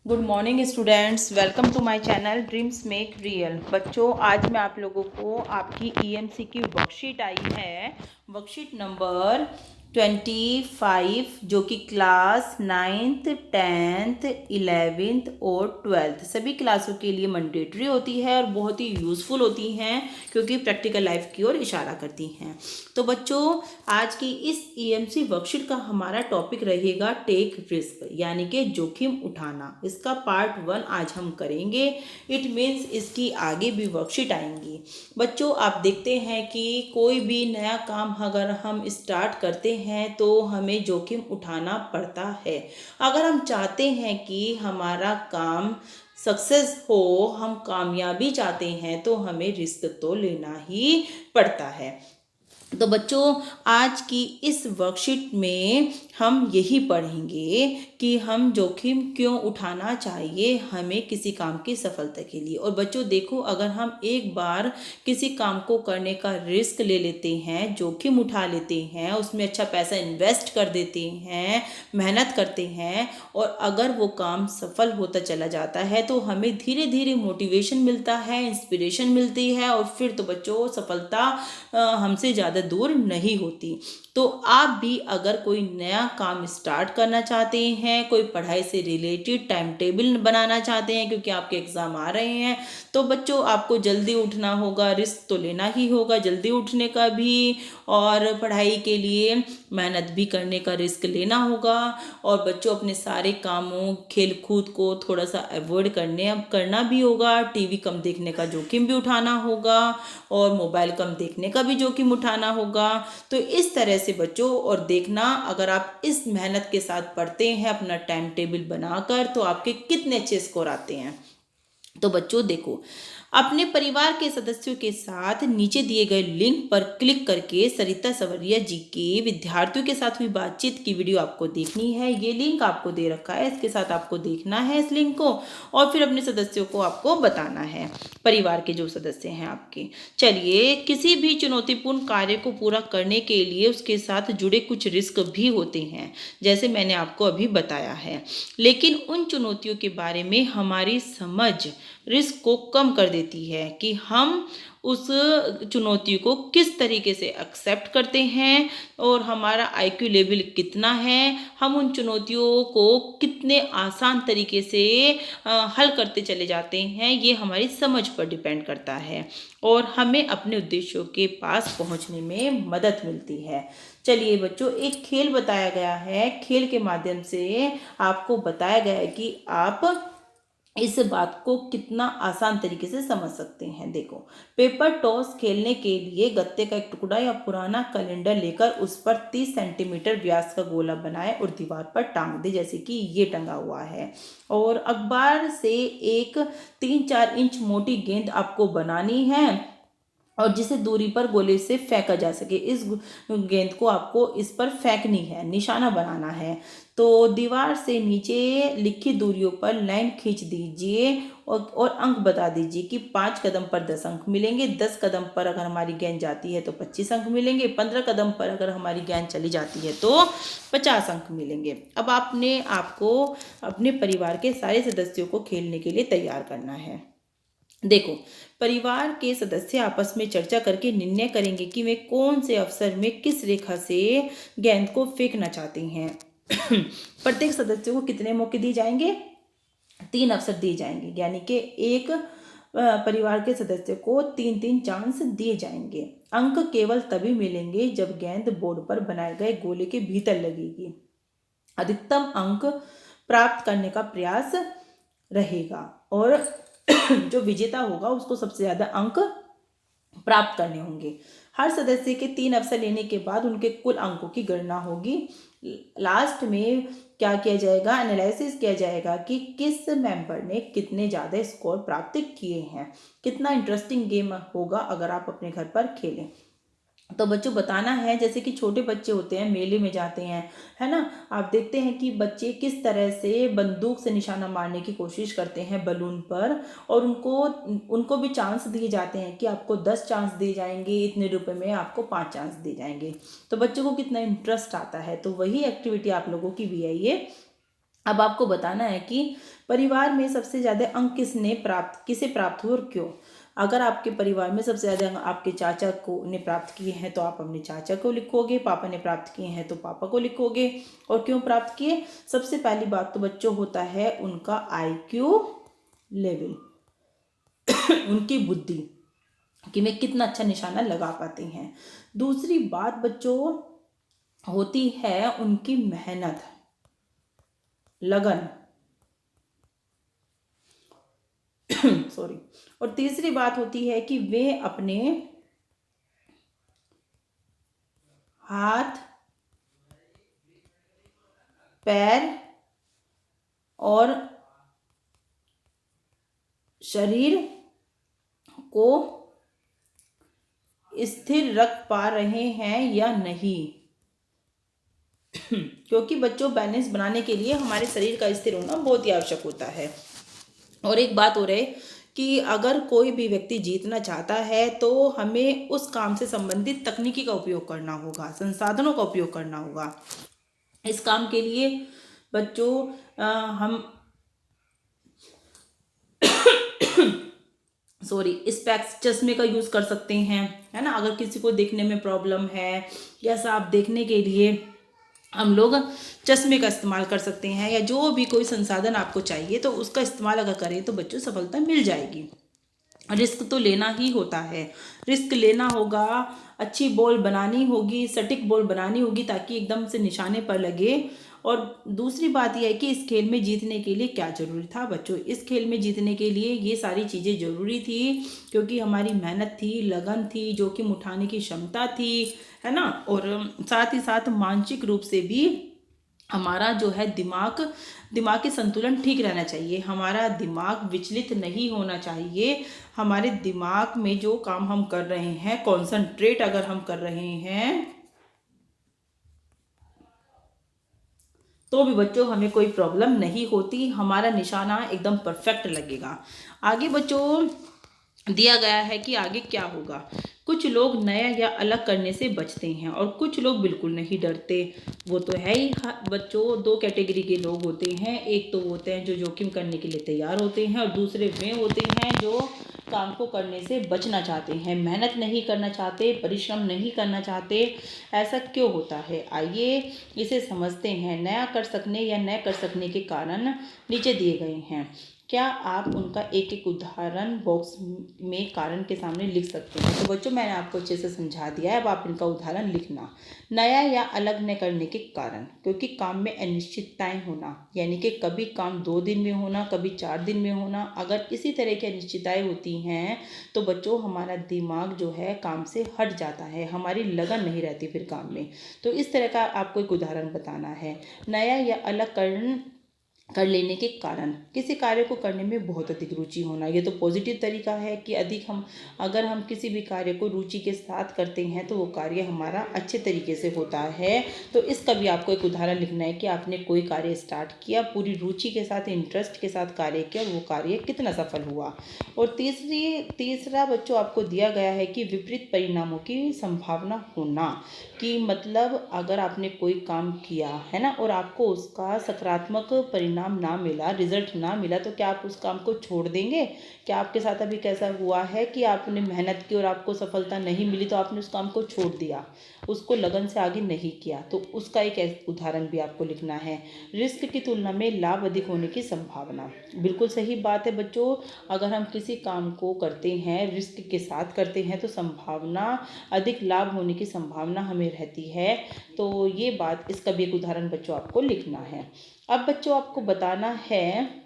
Good morning students, welcome to my channel dreams make real. बच्चों, आज मैं आप लोगों को आपकी ईएमसी की वर्कशीट आई है, वर्कशीट नंबर 25, जो कि क्लास 9th 10th 11th और 12th सभी क्लासों के लिए मैंडेटरी होती है और बहुत ही यूज़फुल होती हैं क्योंकि प्रैक्टिकल लाइफ की ओर इशारा करती हैं। तो बच्चों, आज की इस ईएमसी वर्कशीट का हमारा टॉपिक रहेगा टेक रिस्क, यानी कि जोखिम उठाना। इसका पार्ट 1 आज हम करेंगे। इट मीन्स इसकी आगे भी वर्कशीट आएंगी। बच्चों, आप देखते हैं कि कोई भी नया काम अगर हम स्टार्ट करते हैं तो हमें जोखिम उठाना पड़ता है। अगर हम चाहते हैं कि हमारा काम सक्सेस हो, हम कामयाबी चाहते हैं, तो हमें रिस्क तो लेना ही पड़ता है। तो बच्चों, आज की इस वर्कशीट में हम यही पढ़ेंगे कि हम जोखिम क्यों उठाना चाहिए हमें किसी काम की सफलता के लिए। और बच्चों देखो, अगर हम एक बार किसी काम को करने का रिस्क ले लेते हैं, जोखिम उठा लेते हैं, उसमें अच्छा पैसा इन्वेस्ट कर देते हैं, मेहनत करते हैं, और अगर वो काम सफल होता चला जाता है तो हमें धीरे धीरे मोटिवेशन मिलता है, इंस्पिरेशन मिलती है, और फिर तो बच्चों सफलता हमसे ज़्यादा दूर नहीं होती। तो आप भी अगर कोई नया काम स्टार्ट करना चाहते हैं, कोई पढ़ाई से रिलेटेड टाइम टेबल बनाना चाहते हैं क्योंकि आपके एग्ज़ाम आ रहे हैं, तो बच्चों आपको जल्दी उठना होगा, रिस्क तो लेना ही होगा जल्दी उठने का भी, और पढ़ाई के लिए मेहनत भी करने का रिस्क लेना होगा। और बच्चों, अपने सारे कामों खेल कूद को थोड़ा सा अवॉइड करना भी होगा, टीवी कम देखने का जोखिम भी उठाना होगा, और मोबाइल कम देखने का भी जोखिम उठाना होगा। तो इस तरह से बच्चों, और देखना, अगर आप इस मेहनत के साथ पढ़ते हैं अपना टाइम टेबल बनाकर, तो आपके कितने अच्छे स्कोर आते हैं। तो बच्चों देखो, अपने परिवार के सदस्यों के साथ नीचे दिए गए लिंक पर क्लिक करके सरिता सवरिया जी के विद्यार्थियों के साथ हुई बातचीत की वीडियो आपको देखनी है। ये लिंक आपको दे रखा है, इसके साथ आपको देखना है इस लिंक को, और फिर अपने सदस्यों को आपको बताना है, परिवार के जो सदस्य हैं आपके। चलिए, किसी भी चुनौतीपूर्ण कार्य को पूरा करने के लिए उसके साथ जुड़े कुछ रिस्क भी होते हैं, जैसे मैंने आपको अभी बताया है। लेकिन उन चुनौतियों के बारे में हमारी समझ रिस्क को कम कर देती है कि हम उस चुनौती को किस तरीके से एक्सेप्ट करते हैं, और हमारा आईक्यू लेवल कितना है, हम उन चुनौतियों को कितने आसान तरीके से हल करते चले जाते हैं, ये हमारी समझ पर डिपेंड करता है, और हमें अपने उद्देश्यों के पास पहुंचने में मदद मिलती है। चलिए बच्चों, एक खेल बताया गया है, खेल के माध्यम से आपको बताया गया है कि आप इस बात को कितना आसान तरीके से समझ सकते हैं। देखो, पेपर टॉस खेलने के लिए गत्ते का एक टुकड़ा या पुराना कैलेंडर लेकर उस पर 30 सेंटीमीटर व्यास का गोला बनाए और दीवार पर टांग दे, जैसे कि ये टंगा हुआ है। और अखबार से एक 3-4 इंच मोटी गेंद आपको बनानी है, और जिसे दूरी पर गोले से फेंका जा सके। इस गेंद को आपको इस पर फेंकनी है, निशाना बनाना है। तो दीवार से नीचे लिखी दूरियों पर लाइन खींच दीजिए, और अंक बता दीजिए कि 5 कदम पर 10 अंक मिलेंगे, 10 कदम पर अगर हमारी गेंद जाती है तो 25 अंक मिलेंगे, 15 कदम पर अगर हमारी गेंद चली जाती है तो 50 अंक मिलेंगे। अब आपने आपको अपने परिवार के सारे सदस्यों को खेलने के लिए तैयार करना है। देखो, परिवार के सदस्य आपस में चर्चा करके निर्णय करेंगे कि वे कौन से अवसर में किस रेखा से गेंद को फेंकना चाहते हैं। प्रत्येक सदस्य को कितने मौके दिए जाएंगे? 3 अवसर दिए जाएंगे, यानी कि एक परिवार के सदस्य को 3-3 चांस दिए जाएंगे। अंक केवल तभी मिलेंगे जब गेंद बोर्ड पर बनाए गए गोले के भीतर लगेगी। अधिकतम अंक प्राप्त करने का प्रयास रहेगा, और जो विजेता होगा उसको सबसे ज्यादा अंक प्राप्त करने होंगे। हर सदस्य के 3 अवसर लेने के बाद उनके कुल अंकों की गणना होगी। लास्ट में क्या किया जाएगा? एनालिसिस किया जाएगा कि किस मेंबर ने कितने ज़्यादा स्कोर प्राप्त किए हैं। कितना इंटरेस्टिंग गेम होगा अगर आप अपने घर पर खेलें। तो बच्चों, बताना है, जैसे कि छोटे बच्चे होते हैं, मेले में जाते हैं, है ना, आप देखते हैं कि बच्चे किस तरह से बंदूक से निशाना मारने की कोशिश करते हैं बलून पर, और उनको उनको भी चांस दिए जाते हैं कि आपको 10 चांस दिए जाएंगे, इतने रुपए में आपको 5 चांस दिए जाएंगे। तो बच्चों को कितना इंटरेस्ट आता है। तो वही एक्टिविटी आप लोगों की भी है ये। अब आपको बताना है कि परिवार में सबसे ज़्यादा अंक किसे प्राप्त हुए और क्यों। अगर आपके परिवार में सबसे ज़्यादा अंक आपके चाचा को ने प्राप्त किए हैं तो आप अपने चाचा को लिखोगे, पापा ने प्राप्त किए हैं तो पापा को लिखोगे। और क्यों प्राप्त किए, सबसे पहली बात तो बच्चों होता है उनका IQ लेवल, उनकी बुद्धि कि वे कितना अच्छा निशाना लगा पाते हैं। दूसरी बात बच्चों होती है उनकी मेहनत, लगन, सॉरी। और तीसरी बात होती है कि वे अपने हाथ, पैर और शरीर को स्थिर रख पा रहे हैं या नहीं। क्योंकि बच्चों बैलेंस बनाने के लिए हमारे शरीर का स्थिर होना बहुत ही आवश्यक होता है। और एक बात हो रही कि अगर कोई भी व्यक्ति जीतना चाहता है तो हमें उस काम से संबंधित तकनीकी का उपयोग करना होगा, संसाधनों का उपयोग करना होगा। इस काम के लिए बच्चों हम स्पेक्स, चश्मे का यूज़ कर सकते हैं, है ना। अगर किसी को देखने में प्रॉब्लम है या साफ देखने के लिए हम लोग चश्मे का इस्तेमाल कर सकते हैं, या जो भी कोई संसाधन आपको चाहिए तो उसका इस्तेमाल अगर करें तो बच्चों सफलता मिल जाएगी। रिस्क तो लेना ही होता है, रिस्क लेना होगा, अच्छी बॉल बनानी होगी, सटीक बॉल बनानी होगी ताकि एकदम से निशाने पर लगे। और दूसरी बात यह है कि इस खेल में जीतने के लिए क्या ज़रूरी था बच्चों, इस खेल में जीतने के लिए ये सारी चीज़ें ज़रूरी थी क्योंकि हमारी मेहनत थी, लगन थी, जोखिम उठाने की क्षमता थी, है ना। और साथ ही साथ मानसिक रूप से भी हमारा जो है दिमागी संतुलन ठीक रहना चाहिए, हमारा दिमाग विचलित नहीं होना चाहिए। हमारे दिमाग में जो काम हम कर रहे हैं, कॉन्सेंट्रेट अगर हम कर रहे हैं तो भी बच्चों हमें कोई प्रॉब्लम नहीं होती, हमारा निशाना एकदम परफेक्ट लगेगा। आगे बच्चों दिया गया है कि आगे क्या होगा। कुछ लोग नया या अलग करने से बचते हैं और कुछ लोग बिल्कुल नहीं डरते। वो तो है ही बच्चों, दो कैटेगरी के लोग होते हैं। एक तो होते हैं जो जोखिम करने के लिए तैयार होते हैं और दूसरे वे होते हैं जो काम को करने से बचना चाहते हैं, मेहनत नहीं करना चाहते, परिश्रम नहीं करना चाहते। ऐसा क्यों होता है, आइए इसे समझते हैं। नया कर सकने या न कर सकने के कारण नीचे दिए गए हैं। क्या आप उनका एक एक उदाहरण बॉक्स में कारण के सामने लिख सकते हैं। तो बच्चों मैंने आपको अच्छे से समझा दिया है, अब आप इनका उदाहरण लिखना। नया या अलग न करने के कारण, क्योंकि काम में अनिश्चितताएं होना, यानी कि कभी काम 2 दिन में होना, कभी 4 दिन में होना। अगर इसी तरह की अनिश्चितताएं होती हैं तो बच्चों हमारा दिमाग जो है काम से हट जाता है, हमारी लगन नहीं रहती फिर काम में। तो इस तरह का आपको एक उदाहरण बताना है। नया या अलग कर लेने के कारण, किसी कार्य को करने में बहुत अधिक रुचि होना, ये तो पॉजिटिव तरीका है कि अगर हम किसी भी कार्य को रुचि के साथ करते हैं तो वो कार्य हमारा अच्छे तरीके से होता है। तो इसका भी आपको एक उदाहरण लिखना है कि आपने कोई कार्य स्टार्ट किया, पूरी रुचि के साथ, इंटरेस्ट के साथ कार्य किया और वो कार्य कितना सफल हुआ। और तीसरा बच्चों आपको दिया गया है कि विपरीत परिणामों की संभावना होना, कि मतलब अगर आपने कोई काम किया है ना और आपको उसका सकारात्मक परिणाम ना मिला, रिजल्ट ना मिला, तो क्या आप उस काम को छोड़ देंगे। क्या आपके साथ अभी कैसा हुआ है कि आपने मेहनत की और आपको सफलता नहीं मिली तो आपने उस काम को छोड़ दिया, उसको लगन से आगे नहीं किया। तो उसका एक उदाहरण भी आपको लिखना है। रिस्क की तुलना में लाभ अधिक होने की संभावना, बिल्कुल सही बात है बच्चों। अगर हम किसी काम को करते हैं, रिस्क के साथ करते हैं तो संभावना, अधिक लाभ होने की संभावना हमें रहती है। तो ये बात, इसका भी एक उदाहरण बच्चों आपको लिखना है। अब बच्चों आपको बताना है,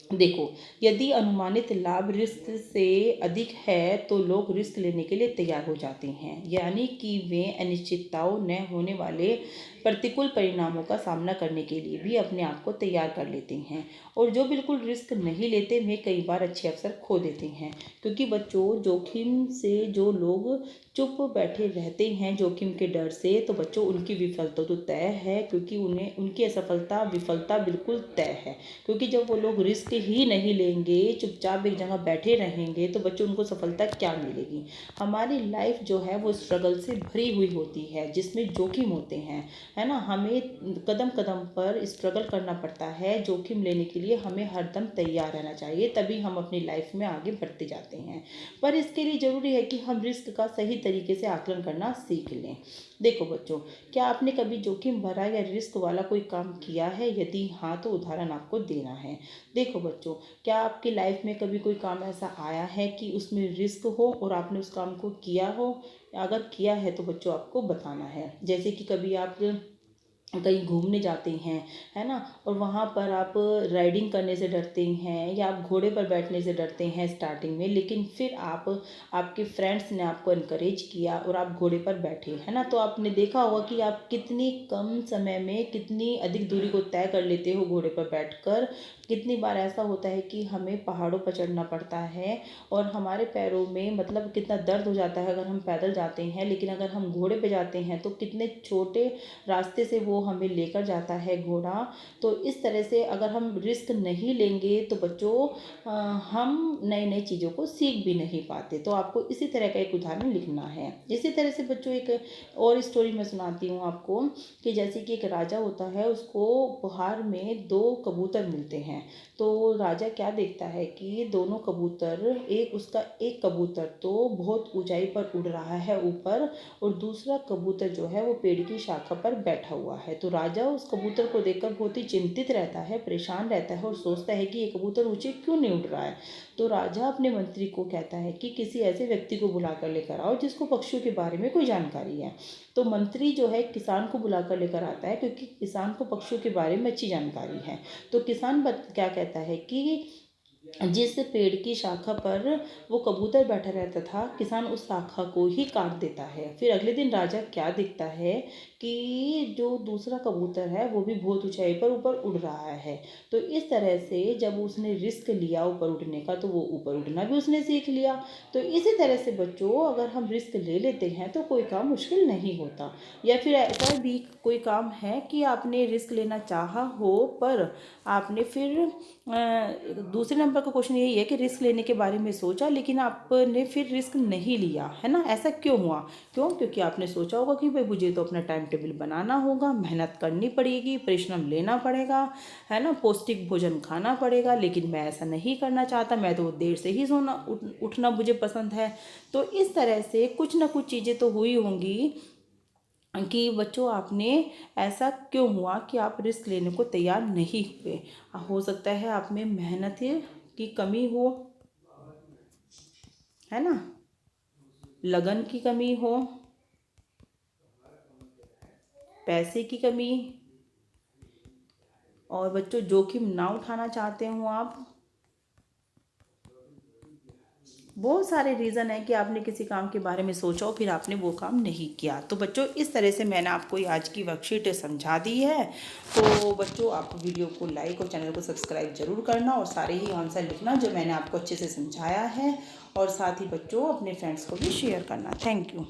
देखो यदि अनुमानित लाभ रिस्क से अधिक है तो लोग रिस्क लेने के लिए तैयार हो जाते हैं, यानी कि वे अनिश्चितताओं न होने वाले प्रतिकूल परिणामों का सामना करने के लिए भी अपने आप को तैयार कर लेते हैं। और जो बिल्कुल रिस्क नहीं लेते वे कई बार अच्छे अवसर खो देते हैं, क्योंकि बच्चों जोखिम से जो लोग चुप बैठे रहते हैं जोखिम के डर से, तो बच्चों उनकी विफलता तो तय है, क्योंकि उन्हें उनकी असफलता विफलता बिल्कुल तय है। क्योंकि जब वो लोग रिस्क ही नहीं लेंगे, चुपचाप एक जगह बैठे रहेंगे, तो बच्चों उनको सफलता क्या मिलेगी। हमारी लाइफ जो है वो स्ट्रगल से भरी हुई होती है, जिसमें जोखिम होते हैं, है ना। हमें कदम कदम पर स्ट्रगल करना पड़ता है, जोखिम लेने के लिए हमें हरदम तैयार रहना चाहिए, तभी हम अपनी लाइफ में आगे बढ़ते जाते हैं। पर इसके लिए ज़रूरी है कि हम रिस्क का सही तरीके से आकलन करना सीख लें। देखो बच्चों, क्या आपने कभी जोखिम भरा या रिस्क वाला कोई काम किया है? यदि हाँ तो उदाहरण आपको देना है। देखो बच्चों, क्या आपकी लाइफ में कभी कोई काम ऐसा आया है कि उसमें रिस्क हो और आपने उस काम को किया हो? अगर किया है तो बच्चों आपको बताना है। जैसे कि कभी आप कहीं घूमने जाते हैं, है ना, और वहाँ पर आप राइडिंग करने से डरते हैं या आप घोड़े पर बैठने से डरते हैं स्टार्टिंग में, लेकिन फिर आप आपके फ्रेंड्स ने आपको इनकरेज किया और आप घोड़े पर बैठे, है ना, तो आपने देखा होगा कि आप कितनी कम समय में कितनी अधिक दूरी को तय कर लेते हो घोड़े पर बैठकर। कितनी बार ऐसा होता है कि हमें पहाड़ों पर चढ़ना पड़ता है और हमारे पैरों में मतलब कितना दर्द हो जाता है अगर हम पैदल जाते हैं, लेकिन अगर हम घोड़े पे जाते हैं तो कितने छोटे रास्ते से वो हमें लेकर जाता है घोड़ा। तो इस तरह से अगर हम रिस्क नहीं लेंगे तो बच्चों हम नई नई चीज़ों को सीख भी नहीं पाते। तो आपको इसी तरह का एक उदाहरण लिखना है। इसी तरह से बच्चों एक और स्टोरी मैं सुनाती हूँ आपको कि जैसे कि एक राजा होता है, उसको उपहार में दो कबूतर मिलते हैं। तो राजा क्या देखता है कि दोनों कबूतर, उसका एक कबूतर तो बहुत ऊंचाई पर उड़ रहा है ऊपर, और दूसरा कबूतर जो है वो पेड़ की शाखा पर बैठा हुआ है। तो राजा उस कबूतर को देखकर बहुत ही चिंतित रहता है, परेशान रहता है और सोचता है कि ये कबूतर ऊंचे क्यों नहीं उड़ रहा है। तो राजा अपने मंत्री को कहता है कि किसी ऐसे व्यक्ति को बुला कर लेकर आओ जिसको पक्षियों के बारे में कोई जानकारी है। तो मंत्री जो है किसान को बुला कर लेकर आता है, क्योंकि किसान को पक्षियों के बारे में अच्छी जानकारी है। तो किसान क्या कहता है कि जिस पेड़ की शाखा पर वो कबूतर बैठा रहता था, किसान उस शाखा को ही काट देता है। फिर अगले दिन राजा क्या दिखता है कि जो दूसरा कबूतर है वो भी बहुत ऊंचाई पर ऊपर उड़ रहा है। तो इस तरह से जब उसने रिस्क लिया ऊपर उड़ने का, तो वो ऊपर उड़ना भी उसने सीख लिया। तो इसी तरह से बच्चों, अगर हम रिस्क ले लेते हैं तो कोई काम मुश्किल नहीं होता। या फिर ऐसा भी कोई काम है कि आपने रिस्क लेना चाहा हो, पर आपने फिर दूसरे नंबर का क्वेश्चन यही है कि रिस्क लेने के बारे में सोचा लेकिन आपने फिर रिस्क नहीं लिया, है ना। ऐसा क्यों हुआ? क्योंकि आपने सोचा होगा कि भाई मुझे तो अपना टाइम टेबल बनाना होगा, मेहनत करनी पड़ेगी, परिश्रम लेना पड़ेगा, है ना, पौष्टिक भोजन खाना पड़ेगा, लेकिन मैं ऐसा नहीं करना चाहता, मैं तो देर से ही उठना मुझे पसंद है। तो इस तरह से कुछ ना कुछ चीज़ें तो हुई होंगी कि बच्चों आपने ऐसा क्यों हुआ कि आप रिस्क लेने को तैयार नहीं हुए। हो सकता है आप में मेहनत की कमी हो, है ना, लगन की कमी हो, पैसे की कमी, और बच्चों जोखिम ना उठाना चाहते हो आप। बहुत सारे रीज़न है कि आपने किसी काम के बारे में सोचा हो फिर आपने वो काम नहीं किया। तो बच्चों इस तरह से मैंने आपको आज की वर्कशीट समझा दी है। तो बच्चों आप वीडियो को लाइक और चैनल को सब्सक्राइब जरूर करना और सारे ही आंसर लिखना जो मैंने आपको अच्छे से समझाया है, और साथ ही बच्चों अपने फ्रेंड्स को भी शेयर करना। Thank you.